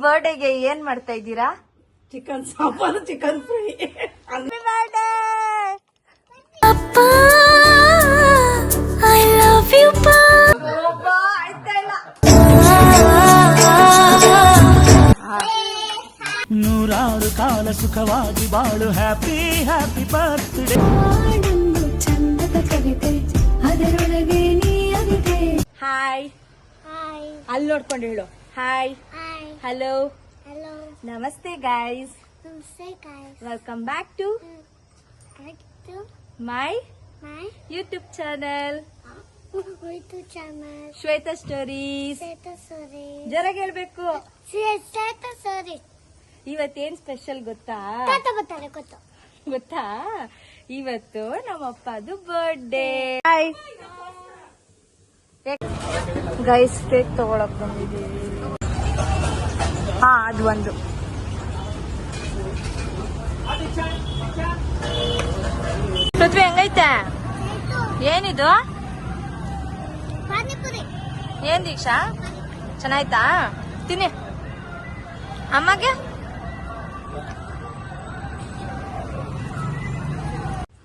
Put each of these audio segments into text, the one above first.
ಬರ್ಡೇಗೆ ಏನ್ ಮಾಡ್ತಾ ಇದ್ದೀರಾ? Chicken sambar, chicken fry. ಅಪ್ಪ ಐ ಲವ್ ಯು ಪಾ. ನೂರಾರು ಕಾಲ ಸುಖವಾಗಿ ಬಾಳು. Happy happy birthday. ಚಂದದ ಕವಿತೆ ಅದರೊಳಗೆ ನೀ ಅವಿತೆ. Hi Hi. ಅಲ್ಲಿ ನೋಡ್ಕೊಂಡು ಹೇಳು. Hi, Hi. Hello, Hello. ನಮಸ್ತೆ guys. Namaste, guys. Welcome back to Back to my my YouTube channel YouTube channel. ಶ್ವೇತಾ ಸ್ಟೋರೀಸ್. Seta Sorry. ಜರಾಗಿ ಹೇಳ್ಬೇಕು. Seta Sorry. ಇವತ್ತೇನ್ ಸ್ಪೆಷಲ್ ಗೊತ್ತಾ? ಗೊತ್ತಾ? ಇವತ್ತು ನಮ್ಮಪ್ಪದು ಬರ್ಡೇ. ಹಾಯ್ ಗೈಸ್, ಕೇಕ್ ತಗೊಳಕ್ ಬಂದಿದ್ದೀವಿ. ಹಾ, ಅದು ಒಂದು. ಪೃಥ್ವಿ ಹೆಂಗೈತೆ? ಏನಿದು? ಪಾನಿಪುರಿ. ಏನ್ ದೀಕ್ಷಾ, ಚೆನ್ನಾಯ್ತಾ? ತಿನ್ನಿ. ಅಮ್ಮಗೆ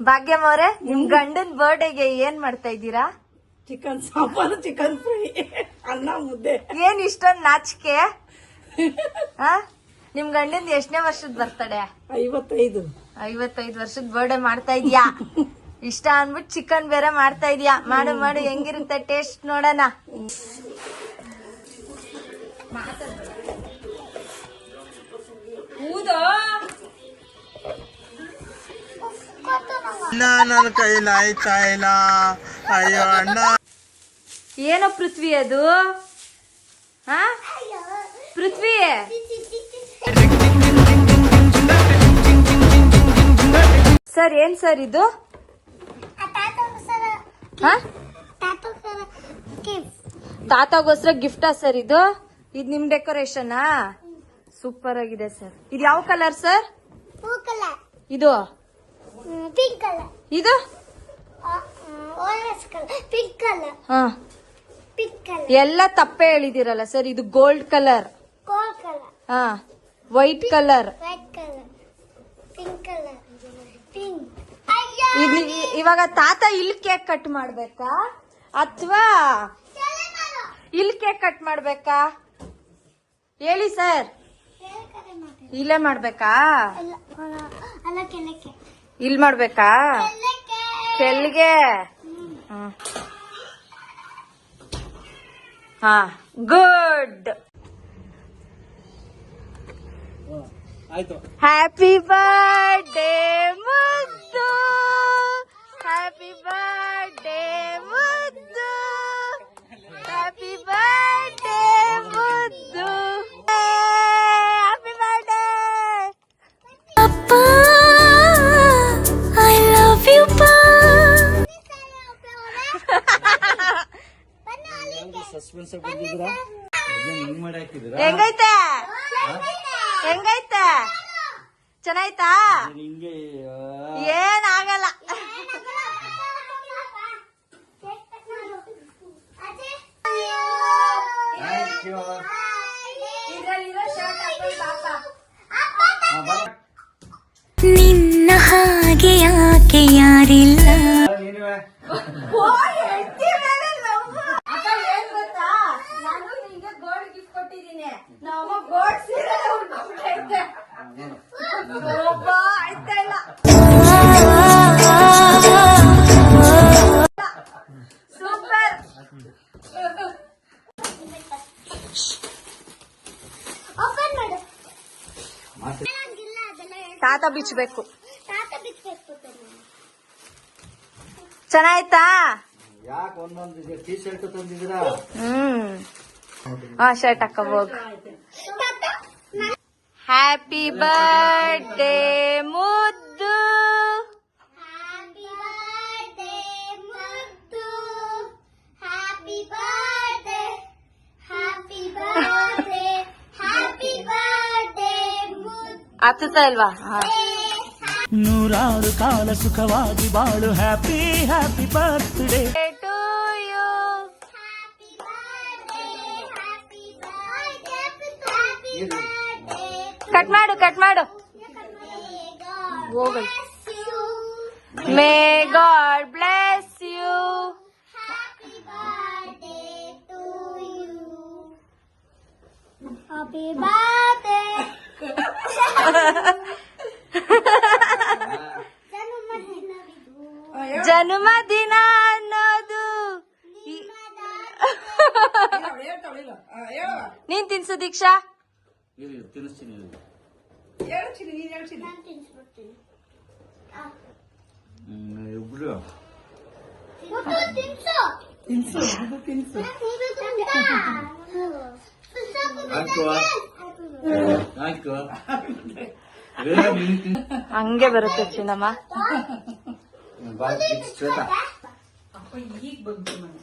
ಭಾಗ್ಯಮ್ಮ ಅವರೇ, ನಿಮ್ ಗಂಡನ್ ಬರ್ಡೇಗೆ ಏನ್ ಮಾಡ್ತಾ ಇದ್ದೀರಾ? ಚಿಕನ್ ಸಾಂಬಾರು, ಚಿಕನ್ ಫ್ರೈ, ಅನ್ನ ಮುದ್ದೆ. ಏನ್ ಇಷ್ಟೊಂದ್ ನಾಚಿಕೆ? ನಿಮ್ ಗಂಡನ್ ಎಷ್ಟನೇ ವರ್ಷದ ಬರ್ತಡೆ? 55. 55 ವರ್ಷದ ಬರ್ಡೇ ಮಾಡ್ತಾ ಇದ್ಯಾ? ಇಷ್ಟ ಅನ್ಬಿಟ್ಟು ಚಿಕನ್ ಬೇರೆ ಮಾಡ್ತಾ ಇದ್ಯಾ? ಮಾಡು ಮಾಡು, ಹೆಂಗಿರುತ್ತೆ ಟೇಸ್ಟ್ ನೋಡೋಣ. ನನ್ನ ಕೈಲಾಯ್ತಾ ಇಲ್ಲ. ಅಯ್ಯೋ ಅಣ್ಣ. ಏನೋ ಪೃಥ್ವಿ ಅದು? ಹಾ ಪೃಥ್ವಿ, ಸರ್ ಏನ್ ಸರ್ ಇದು? ತಾತಗೋಸ್ಕರ ಗಿಫ್ಟಾ ಸರ್ ಇದು? ಇದು ನಿಮ್ ಡೆಕೋರೇಷನಾ? ಸೂಪರ್ ಆಗಿದೆ ಸರ್. ಇದು ಯಾವ ಕಲರ್ ಸರ್? ಇದು Pink color. ಇದು Orange color. Pink color. ಹಾ, Pink color. ಎಲ್ಲ ತಪ್ಪೇ ಹೇಳಿದಿರಲ್ಲ ಸರ್. ಇದು ಗೋಲ್ಡ್ ಕಲರ್. Gold color. ಹಾ, white colour. White color. Pink color. Pink. ಇವಾಗ ತಾತ ಇಲ್ಲಿ ಕೇಕ್ ಕಟ್ ಮಾಡ್ಬೇಕಾ ಅಥವಾ ಇಲ್ಲಿ ಕೇಕ್ ಕಟ್ ಮಾಡ್ಬೇಕಾ? ಹೇಳಿ ಸರ್. ಇಲ್ಲೇ ಮಾಡ್ಬೇಕಾ? ಅಲ್ಲ, ಕೆಳಕ್ಕೆ. ಇಲ್ಲಿ ಮಾಡ್ಬೇಕಾ? ಕೆಲ್ಗೆ. ಹಾ, ಗುಡ್. ಆಯ್ತು. ಹ್ಯಾಪಿ ಬರ್ಡೇ ಮುದ್ದು, ಹ್ಯಾಪಿ ಬರ್ಡೇ ಮುದ್ದು, ಹ್ಯಾಪಿ ಬರ್ಡೇ ಮುದ್ದು, ಹ್ಯಾಪಿ ಬರ್ಡೇ. ಅಪ್ಪ ಐ ಲವ್ ಯು ಪಾ. ಸಸ್ಪೆನ್ಸ್ ಬಂದಿದ್ದೀರಾ? ಹಿಂಗ್ ಮಾಡಿ ಹಾಕಿದ್ದೀರಾ? ಹೆಂಗೈತೆ? ಹೆಂಗೈತೆ? ಚೆನ್ನಾಯ್ತಾ? ಹಿಂಗೆ ಏನಾಗಲ್ಲ. Thank you. ನಿನ್ನ ಹಾಗೆ ಯಾಕೆ ಯಾರಿಲ್ಲ. ನೀನುವೆ ನಾನು ನಿಂಗೆ ಗೋಲ್ಡ್ ಗಿಫ್ಟ್ ಕೊಟ್ಟಿದ್ದೀನಿ. ನಮ್ಮ ಗೋಲ್ಡ್ ಸೀರೆ ಉಟ್ಕೊಂಡೈತೆ. ಆಯ್ತಾ ಇಲ್ಲ? ಸೂಪರ್. Open ಮಾಡು. ತಾತ ಬಿಚ್ಚಬೇಕು. ತಾತ ಬಿಚ್ಚಬೇಕು. ಚೆನ್ನಾಯ್ತಾ? ಯಾಕೆ ಒಂದೊಂದು ಟೀ ಶರ್ಟ್ ತಂದಿದ್ದೀರಾ? ಹಾ, ಶರ್ಟ್ ಹಾಕೋಬೋಗ್. ಹ್ಯಾಪಿ ಬರ್ಡೇ ಮುದ್ದು, Happy birthday, ಮುದ್ದು. Happy birthday. Happy birthday. Happy birthday, ಮುದ್ದು. ಆಗ್ತಾ ಇಲ್ವಾ? ಹಾ. ನೂರಾರು ಕಾಲ ಸುಖವಾಗಿ ಬಾಳು. Happy happy birthday. To you. Happy birthday. Happy birthday. Cut ಮಾಡು ಕಟ್ ಮಾಡು ಹೋಗು may God bless you Happy birthday to you. Happy birthday. ಜನ್ಮದಿನ ಅನ್ನೋದು ನೀನ್ ತಿನ್ಸು ದೀಕ್ಷಾ. ತಿನ್ನಿಸ್ತೀನಿ ಹೇಳ್ತೀನಿ ನೀನ್ ಹೇಳ್ತೀನಿ. ನಾನು ತಿನ್ಸ್ಬಿಡ್ತೀನಿ. ಇಬ್ರು ಮುದ್ದು ತಿನ್ಸು. ತಿನ್ಸು ಅದು ತಿನ್ಸು. ಆಯ್ತು ಹಂಗೆ ಬರುತ್ತೆ ಚಿನ್ನಮ್ಮ. ಶ್ವೇತಾ ಈಗ ಬಂತು ಮನೆ.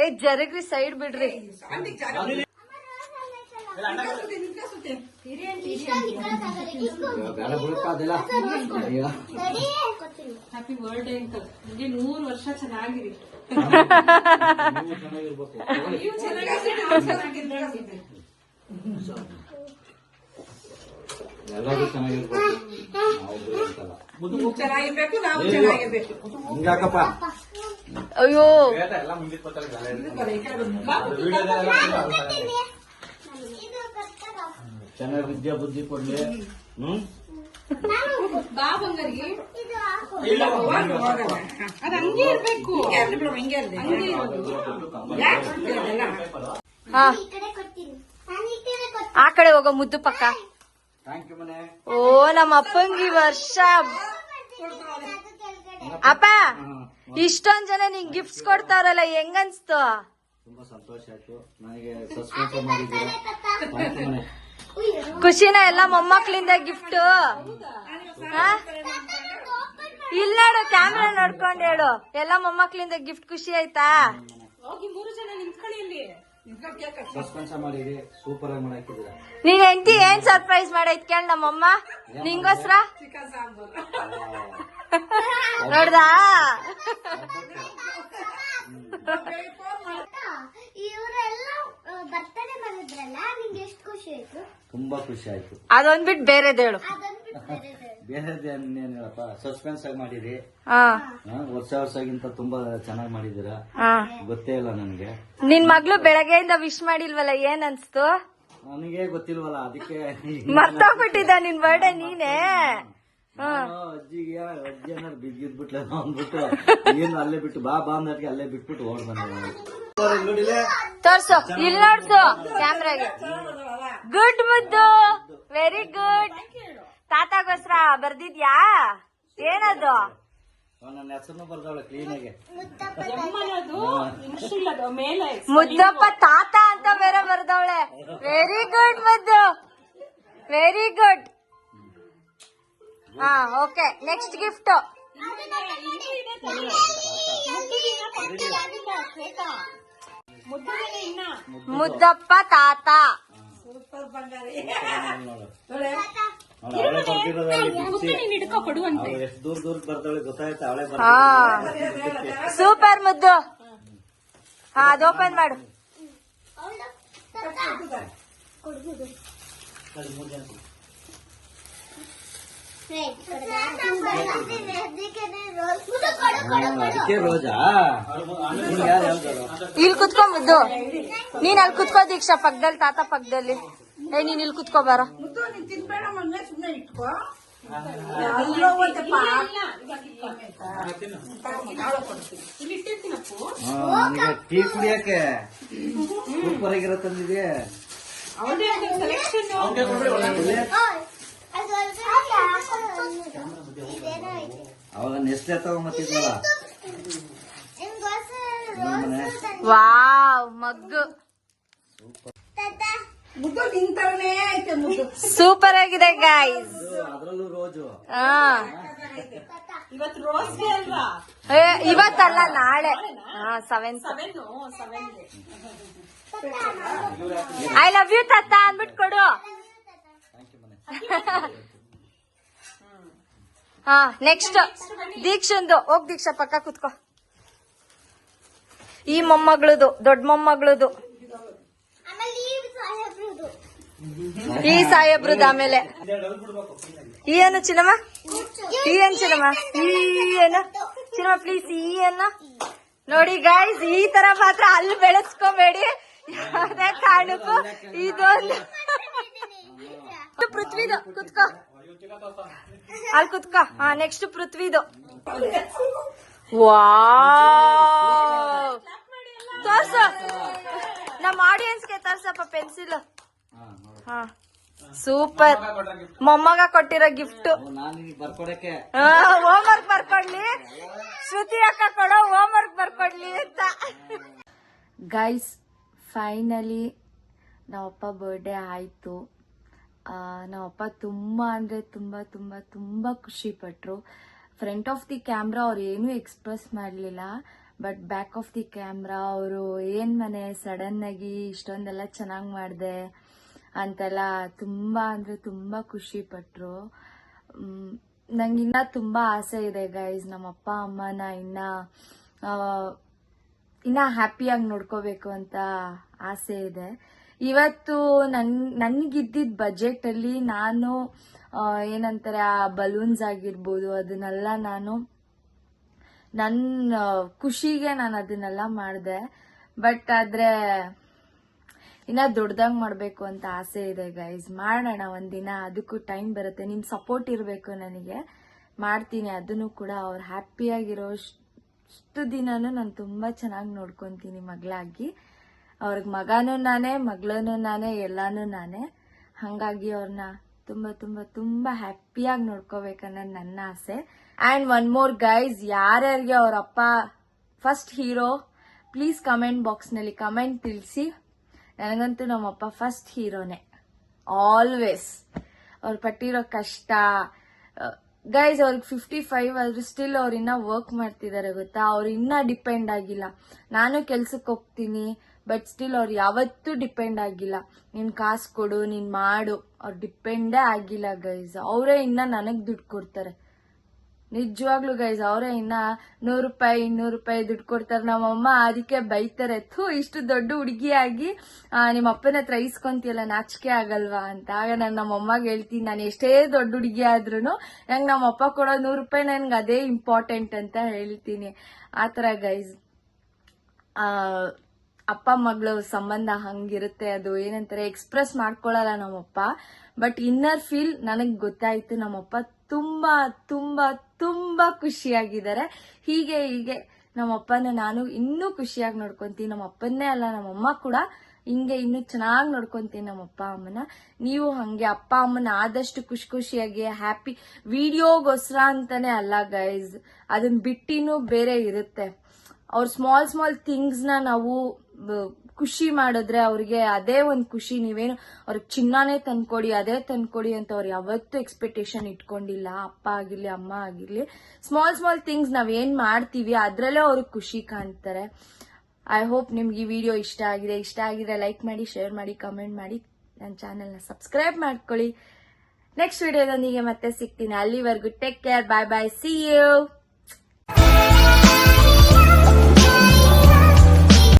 ಏ ಜರಗ್ರಿ ಸೈಡ್ ಬಿಡ್ರಿ. ಬೇಡ ಬಿಡಪ್ಪ ಅದೆಲ್ಲ. ಅಯ್ಯೋ. Happy birthday uncle. ನಿಮಗೆ 100 ವರ್ಷ ಚೆನ್ನಾಗಿರಿ. ನೀವು ಚೆನ್ನಾಗಿರ್ಬೇಕು. ನೀವು ಚೆನ್ನಾಗಿರಿ, ನಾವು ಚೆನ್ನಾಗಿರ್ಬೇಕು. ಎಲ್ಲರೂ ಚೆನ್ನಾಗಿರ್ಬೇಕು. ನಾವು ಅಂತಲ್ಲ. ನೀವು ಚೆನ್ನಾಗಿರ್ಬೇಕು, ನಾವು ಚೆನ್ನಾಗಿರ್ಬೇಕು. ಹಿಂಗಾಕಪ್ಪ. ಅಯ್ಯೋ ಎಲ್ಲ ಮುಂದಿಕ್ ಬರ್ತಾರೆ. ಚೆನ್ನಾಗಿ ವಿದ್ಯಾ ಬುದ್ಧಿ ಕೊಡ್ಲಿ. ಬಾ ಬಂಗಾರಿಗೆ. ಅದು ಹಂಗೆ ಇರ್ಬೇಕು. ಹಂಗೆ ಹಾ ಈ ಕಡೆ ಕೊಡ್ತೀನಿ. ನಾನು ಈ ಕಡೆ ಕೊಡ್ತೀನಿ. ಆ ಕಡೆ ಹೋಗೋ ಮುದ್ದು ಪಕ್ಕ. ಥ್ಯಾಂಕ್ ಯು ಮನೆ. ಓ ನಮ್ಮ ಅಪ್ಪಂಗೆ ಈ ವರ್ಷ ಅಪ್ಪ ಇಷ್ಟೊಂದ್ ಜನ ನಿಂಗ್ ಗಿಫ್ಟ್ಸ್ ಕೊಡ್ತಾರಲ್ಲ ಹೆಂಗನ್ಸ್ತು? ತುಂಬಾ ಸಂತೋಷ ಆಯ್ತು. ನನಗೆ ಸಸ್ಪೆನ್ಸ್ ಮಾಡಿದ್ದೀರಾ. ಥ್ಯಾಂಕ್ ಯು ಮನೆ. ಖುಷಿನ ಎಲ್ಲ ಮೊಮ್ಮಕ್ಳಿಂದ ಗಿಫ್ಟ್. ಇಲ್ಲ ನೋಡು ಕ್ಯಾಮ್ರಾ ನೋಡ್ಕೊಂಡ್ ಹೇಳು. ಎಲ್ಲ ಮೊಮ್ಮಕ್ಳಿಂದ ಗಿಫ್ಟ್ ಖುಷಿ ಆಯ್ತಾ? ಹೋಗಿ 3 ಜನ ನಿಂತ್ಕೊಳ್ಳಿ ಅಲ್ಲಿ. ಸಸ್ಪೆನ್ಸ್ ಮಾಡಿರಿ. ಸೂಪರ್ ಆಗಿ ಮಾಡಾಕಿದ್ದೀರಾ. ನೀನ್ ಹೆಂಡತಿ ಏನ್ ಸರ್ಪ್ರೈಸ್ ಮಾಡೈತ್ ಕೇಳ ನಮ್ಮಮ್ಮ ನಿಂಗೋಸ್ರ. ಚಿಕನ್ ಸಾಂಬಾರು. ನೋಡ್ದಾ? ಇವರೆಲ್ಲ ಬರ್ತಡೇ ಮಾಡಿದ್ರಲ್ಲ, ನಿಂಗೆ ಎಷ್ಟು ಖುಷಿ ಆಯ್ತು? ತುಂಬಾ ಖುಷಿ ಆಯ್ತು. ಅದೊಂದ್ಬಿಟ್ಟು ಬೇರೆದೇಳು. ಅದನ್ನ ಬಿಟ್ಟು ಬೇರೆದೇನೇನು ಹೇಳಪ್ಪ. ಸಸ್ಪೆನ್ಸ್ ಆಗಿ ಮಾಡಿರಿ. ಹಾ ವರ್ಷಗಿಂತ ತುಂಬಾ ಚೆನ್ನಾಗಿ ಮಾಡಿದ್ದೀರಾ. ಹಾ ಗೊತ್ತೇ ಇಲ್ಲ ನನಗೆ. ನಿನ್ ಮಗ್ಳು ಬೆಳಗ್ಗೆಯಿಂದ ವಿಶ್ ಮಾಡಿಲ್ವಲ್ಲ ಏನ್ ಅನ್ಸ್ತು? ನನಗೆ ಗೊತ್ತಿಲ್ವಲ್ಲ ಅದಕ್ಕೆ ಮರ್ತೋಗ್ಬಿಟ್ಟಿದ್ದ ನಿನ್ ಬರ್ಡೇ ನೀನೇ. ನಾನು ಅಜ್ಜಿಗೆ ಅಜ್ಜಿ ಏನಾರು ಬಿದ್ದಿದ್ಬಿಟ್ಲೆ ಅಂದ್ಬಿಟ್ಟು ಏನು ಅಲ್ಲೇ ಬಿಟ್ಟು ಬಾ ಬಾ ಅಂದಟ್ಗೆ ಅಲ್ಲೇ ಬಿಟ್ಬಿಟ್ಟು ಓಡ್ ಬಂದೆ. ನೋಡಿಲೆ ತೋರ್ಸು ಇಲ್ಲಿ ನೋಡ್ಸು ಕ್ಯಾಮ್ರಾಗೆ. ಗುಡ್ ಮುದ್ದು, ವೆರಿ ಗುಡ್. ತಾತಾಗೋಸ್ಕರ ಬರ್ದಿದ್ಯಾ? ಏನದು? ನನ್ನ ಹೆಸರನ್ನು ಬರ್ದವಳೆ ಕ್ಲೀನಾಗೆ. ಮೇಲೆ ಮುದ್ದಪ್ಪ ತಾತ ಅಂತ ಬೇರೆ ಬರ್ದವಳೆ. ವೆರಿ ಗುಡ್ ಮುದ್ದು, ವೆರಿ ಗುಡ್. ಹಾ ಓಕೆ ನೆಕ್ಸ್ಟ್ ಗಿಫ್ಟ್. ಮುದ್ದಪ್ಪ ತಾತ. ಸೂಪರ್ ಬಂಗಾರಿ. ಅವಳೆ ಬರ್ದಿರೋದಲ್ಲಿ ಅವಳು ಎಷ್ಟು ದೂರ ಬರ್ದವಳೆ ಗೊತ್ತಾಯ್ತಾ? ಅವಳೆ ಹಾ ಬರ್ದಿರೋದು. ಸೂಪರ್ ಮುದ್ದು. ಹಾ ಅದು ಓಪನ್ ಮಾಡು. ಅದಕ್ಕೆ ರೋಜಾ ಯಾರು ಹೇಳ್ತಾರೋ? ಇಲ್ಲಿ ಕುತ್ಕೊ ಮುದ್ದು. ನೀನ್ ಅಲ್ಲಿ ಕುತ್ಕೋ ದೀಕ್ಷಾ ಪಕ್ಕದಲ್ಲಿ, ತಾತ ಪಕ್ಕದಲ್ಲಿ. ಏ ನೀನ್ ಇಲ್ಲಿ ಕುತ್ಕೋ ಬಾರೋ. ಮುದ್ದು ನೀನ್ ತಿನ್ಬೇಡ ಮೊನ್ನೆ ಸುಮ್ಮನೆ ಇಟ್ಕೋ. ಅಲ್ಲೋ ಹೋಯ್ತಪ್ಪ. ಇಲ್ಲಿ ಇಟ್ಟಿರ್ತೀನಪ್ಪು. ನನಗೆ ಟೀ ಕುಡಿಯಕ್ಕೆ ಸೂಪರ್ ಆಗಿರೋ ತಂದಿದೆ. ಅವನೇ ಸೆಲೆಕ್ಷನ್. ಅವಾಗ ನೆಸ್ಲೆ ತಗೊಂಬತ್ತಿದ್ವಲ್ಲ. ವಾವ್ ಮಗ್ಗು ಮುದ್ದು ನಿಂತವನೇ ಐತೆ ಮುದ್ದು. ಸೂಪರ್ ಆಗಿದೆ ಗೈಸ್. ಅದ್ರಲ್ಲೂ ರೋಜು. ಹಾ ಇವತ್ತು ರೋಸ್ ಡೇ ಅಲ್ವಾ? ಇವತ್ತಲ್ಲ ನಾಳೆ. ಹಾ 7th. ಐ ಲವ್ ಯು ತಾತ ಅಂದ್ಬಿಟ್ಟು ಕೊಡು. ಹಾ ನೆಕ್ಸ್ಟ್ ದೀಕ್ಷಂದು. ಹೋಗ್ ದೀಕ್ಷಾ ಪಕ್ಕ ಕುತ್ಕೋ. ಈ ಮೊಮ್ಮಗಳದು, ದೊಡ್ಡ ಮೊಮ್ಮಗಳದು, ಆಮೇಲೆ ಈ ಸಾಹೇಬ್ರದು. ಈ ಸಾಹೇಬ್ರದ್ದು, ಆಮೇಲೆ ಈ ಏನು ಚಿನ್ನಮ್ಮ, ಈ ಏನ್ ಚಿನ್ನಮ್ಮ, ಈ ಏನು ಚಿನ್ನಮ್ಮ ಪ್ಲೀಸ್, ಈ ಏನು ನೋಡಿ ಗೈಸ್, ಈ ತರ ಮಾತ್ರ ಅಲ್ಲಿ ಬೆಳೆಸ್ಕೋಬೇಡಿ ಯಾವ್ದೇ ಕಾರಣಕ್ಕೂ. ಇದೊಂದು ಪೃಥ್ವಿದು, ಕುತ್ಕೋ ಅಲ್ಲಿ ಕುತ್ಕೋ. ಹಾ, ನೆಕ್ಸ್ಟ್ ಪೃಥ್ವಿದು. ವಾವ್, ತೋರ್ಸು ನಮ್ಮ ಆಡಿಯನ್ಸ್ಗೆ, ತೋರ್ಸಪ್ಪ ಪೆನ್ಸಿಲ್. ಹಾ, ಸೂಪರ್. ಮೊಮ್ಮಗ ಕೊಟ್ಟಿರೋ ಗಿಫ್ಟ್. ನಾನು ಬರ್ಕೊಡಕ್ಕೆ ಹೋಮ್ ವರ್ಕ್ ಬರ್ಕೊಡ್ಲಿ, ಶ್ರುತಿ ಅಕ್ಕ ಕೊಡೋ ಹೋಮ್ ವರ್ಕ್ ಬರ್ಕೊಡ್ಲಿ ಅಂತ. ಗೈಸ್, ಫೈನಲಿ ನಮ್ಮಪ್ಪ ಬರ್ಡೇ ಆಯ್ತು. ನಮ್ಮಪ್ಪ ತುಂಬಾ ಅಂದ್ರೆ ತುಂಬಾ ತುಂಬಾ ತುಂಬಾ ಖುಷಿ ಪಟ್ರು. ಫ್ರಂಟ್ ಆಫ್ ದಿ ಕ್ಯಾಮ್ರಾ ಅವ್ರು ಏನೂ ಎಕ್ಸ್ಪ್ರೆಸ್ ಮಾಡಲಿಲ್ಲ, but back of the camera ಅವರು ಏನ್ ಮನೆ ಸಡನ್ ಆಗಿ ಇಷ್ಟೊಂದೆಲ್ಲ ಚೆನ್ನಾಗಿ ಮಾಡಿದೆ ಅಂತೆಲ್ಲ ತುಂಬಾ ಅಂದ್ರೆ ತುಂಬಾ ಖುಷಿ ಪಟ್ರು. ನಂಗಿನ್ನ ತುಂಬಾ ಆಸೆ ಇದೆ ಗೈಸ್, ನಮ್ಮ ಅಪ್ಪ ಅಮ್ಮನ ಇನ್ನ ಹ್ಯಾಪಿಯಾಗಿ ನೋಡ್ಕೋಬೇಕು ಅಂತ ಆಸೆ ಇದೆ. ಇವತ್ತು ನನ್ಗಿದ್ದಿದ್ದ ಬಜೆಟ್ ಅಲ್ಲಿ ನಾನು ಏನಂತಾರೆ ಆ ಬಲೂನ್ಸ್ ಆಗಿರ್ಬೋದು ಅದನ್ನೆಲ್ಲ ನಾನು ನನ್ನ ಖುಷಿಗೆ ನಾನು ಅದನ್ನೆಲ್ಲ ಮಾಡಿದೆ. ಬಟ್ ಆದ್ರೆ ಇನ್ನ ದೊಡ್ಡದಾಗಿ ಮಾಡ್ಬೇಕು ಅಂತ ಆಸೆ ಇದೆ ಗೈಸ್. ಮಾಡೋಣ ಒಂದಿನ, ಅದಕ್ಕೂ ಟೈಮ್ ಬರುತ್ತೆ. ನಿಮ್ ಸಪೋರ್ಟ್ ಇರಬೇಕು ನನಗೆ, ಮಾಡ್ತೀನಿ ಅದನ್ನು ಕೂಡ. ಅವ್ರು ಹ್ಯಾಪಿಯಾಗಿರೋ ಅಷ್ಟು ದಿನನೂ ನಾನು ತುಂಬಾ ಚೆನ್ನಾಗಿ ನೋಡ್ಕೊಂತೀನಿ ಮಗಳಾಗಿ. ಅವ್ರಿಗೆ ಮಗನೂ ನಾನೇ, ಮಗಳೂ ನಾನೇ, ಎಲ್ಲಾನು ನಾನೇ. ಹಂಗಾಗಿ ಅವ್ರನ್ನ ತುಂಬಾ ತುಂಬಾ ತುಂಬಾ ಹ್ಯಾಪಿಯಾಗಿ ನೋಡ್ಕೋಬೇಕನ್ನೋದು ನನ್ನ ಆಸೆ. ಅಂಡ್ ಒನ್ ಮೋರ್ ಗೈಸ್, ಯಾರ್ಯಾರಿಗೆ ಅವ್ರ ಅಪ್ಪ first hero, please comment box ನಲ್ಲಿ ಕಮೆಂಟ್ ತಿಳಿಸಿ. ನನಗಂತೂ ನಮ್ಮಪ್ಪ ಫಸ್ಟ್ ಹೀರೋನೇ, ಆಲ್ವೇಸ್. ಅವ್ರು ಪಟ್ಟಿರೋ ಕಷ್ಟ ಗೈಸ್, ಅವ್ರಿಗೆ 55 ಆದ್ರೂ ಸ್ಟಿಲ್ ಅವ್ರು ಇನ್ನ ವರ್ಕ್ ಮಾಡ್ತಿದ್ದಾರೆ ಗೊತ್ತಾ. ಅವ್ರು ಇನ್ನ ಡಿಪೆಂಡ್ ಆಗಿಲ್ಲ. ನಾನು ಕೆಲ್ಸಕ್ಕೆ ಹೋಗ್ತೀನಿ, ಬಟ್ ಸ್ಟಿಲ್ ಅವ್ರು ಯಾವತ್ತೂ ಡಿಪೆಂಡ್ ಆಗಿಲ್ಲ. ನೀನ್ ಕಾಸು ಕೊಡು, ನೀನ್ ಮಾಡು, ಅವ್ರು ಡಿಪೆಂಡೇ ಆಗಿಲ್ಲ ಗೈಸ್. ಅವರೇ ಇನ್ನ ನನಗ್ ದುಡ್ಡು ಕೊಡ್ತಾರೆ, ನಿಜವಾಗ್ಲು ಗೈಸ್. ಅವರೇ ಇನ್ನ 100 ರೂಪಾಯಿ 200 ರೂಪಾಯಿ ದುಡ್ಡು ಕೊಡ್ತಾರೆ. ನಮ್ಮಮ್ಮ ಅದಕ್ಕೆ ಬೈತಾರೆ, ಇಷ್ಟು ದೊಡ್ಡ ಹುಡುಗಿಯಾಗಿ ನಿಮ್ಮ ಅಪ್ಪನ ಹತ್ರ ಇಸ್ಕೊಂತಿಯಲ್ಲ, ನಾಚಿಕೆ ಆಗಲ್ವಾ ಅಂತ. ಆಗ ನಾನು ನಮ್ಮಮ್ಮಗೆ ಹೇಳ್ತೀನಿ, ನಾನು ಎಷ್ಟೇ ದೊಡ್ಡ ಹುಡುಗಿ ಆದ್ರೂ ನಂಗೆ ನಮ್ಮ ಅಪ್ಪ ಕೊಡೋ 100 ರೂಪಾಯಿ ನನ್ಗೆ ಅದೇ ಇಂಪಾರ್ಟೆಂಟ್ ಅಂತ ಹೇಳ್ತೀನಿ. ಆತರ ಗೈಸ್, ಅಪ್ಪ ಮಗಳು ಸಂಬಂಧ ಹಂಗಿರುತ್ತೆ. ಅದು ಏನಂತಾರೆ ಎಕ್ಸ್ಪ್ರೆಸ್ ಮಾಡ್ಕೊಳಲ್ಲ ನಮ್ಮಪ್ಪ, ಬಟ್ ಇನ್ನರ್ ಫೀಲ್ ನನಗ್ ಗೊತ್ತಾಯ್ತು. ನಮ್ಮಪ್ಪ ತುಂಬಾ ತುಂಬಾ ತುಂಬಾ ಖುಷಿಯಾಗಿದ್ದಾರೆ. ಹೀಗೆ ಹೀಗೆ ನಮ್ಮಪ್ಪನ ನಾನು ಇನ್ನೂ ಖುಷಿಯಾಗಿ ನೋಡ್ಕೊಂತೀನಿ. ನಮ್ಮ ಅಪ್ಪನ್ನೇ ಅಲ್ಲ, ನಮ್ಮಮ್ಮ ಕೂಡ ಹಿಂಗೆ ಇನ್ನೂ ಚೆನ್ನಾಗಿ ನೋಡ್ಕೊಂತೀನಿ ನಮ್ಮಪ್ಪ ಅಮ್ಮನ. ನೀವು ಹಂಗೆ ಅಪ್ಪ ಅಮ್ಮನ ಆದಷ್ಟು ಖುಷಿ ಖುಷಿಯಾಗಿ ಹ್ಯಾಪಿ, ವಿಡಿಯೋಗೋಸ್ಕರ ಅಂತಾನೆ ಅಲ್ಲ ಗೈಸ್, ಅದನ್ನ ಬಿಟ್ಟಿನೂ ಬೇರೆ ಇರುತ್ತೆ. ಅವ್ರ ಸ್ಮಾಲ್ ಸ್ಮಾಲ್ ಥಿಂಗ್ಸ್ ನ ನಾವು ಖುಷಿ ಮಾಡಿದ್ರೆ ಅವ್ರಿಗೆ ಅದೇ ಒಂದು ಖುಷಿ. ನೀವೇನು ಅವ್ರಿಗೆ ಚಿನ್ನಾನೇ ತಂದ್ಕೊಡಿ, ಅದೇ ತಂದ್ಕೊಡಿ ಅಂತ ಅವ್ರು ಯಾವತ್ತೂ ಎಕ್ಸ್ಪೆಕ್ಟೇಷನ್ ಇಟ್ಕೊಂಡಿಲ್ಲ. ಅಪ್ಪ ಆಗಿರ್ಲಿ ಅಮ್ಮ ಆಗಿರ್ಲಿ, ಸ್ಮಾಲ್ ಸ್ಮಾಲ್ ಥಿಂಗ್ಸ್ ನಾವೇನ್ ಮಾಡ್ತೀವಿ ಅದ್ರಲ್ಲೇ ಅವ್ರಿಗೆ ಖುಷಿ ಕಾಣ್ತಾರೆ. ಐ ಹೋಪ್ ನಿಮ್ಗೆ ಈ ವಿಡಿಯೋ ಇಷ್ಟ ಆಗಿದ್ರೆ ಲೈಕ್ ಮಾಡಿ, ಶೇರ್ ಮಾಡಿ, ಕಮೆಂಟ್ ಮಾಡಿ, ನನ್ನ ಚಾನೆಲ್ನ ಸಬ್ಸ್ಕ್ರೈಬ್ ಮಾಡ್ಕೊಳ್ಳಿ. ನೆಕ್ಸ್ಟ್ ವಿಡಿಯೋದೊಂದಿಗೆ ಮತ್ತೆ ಸಿಗ್ತೀನಿ. ಅಲ್ಲಿವರೆಗೂ take care, bye bye, see you.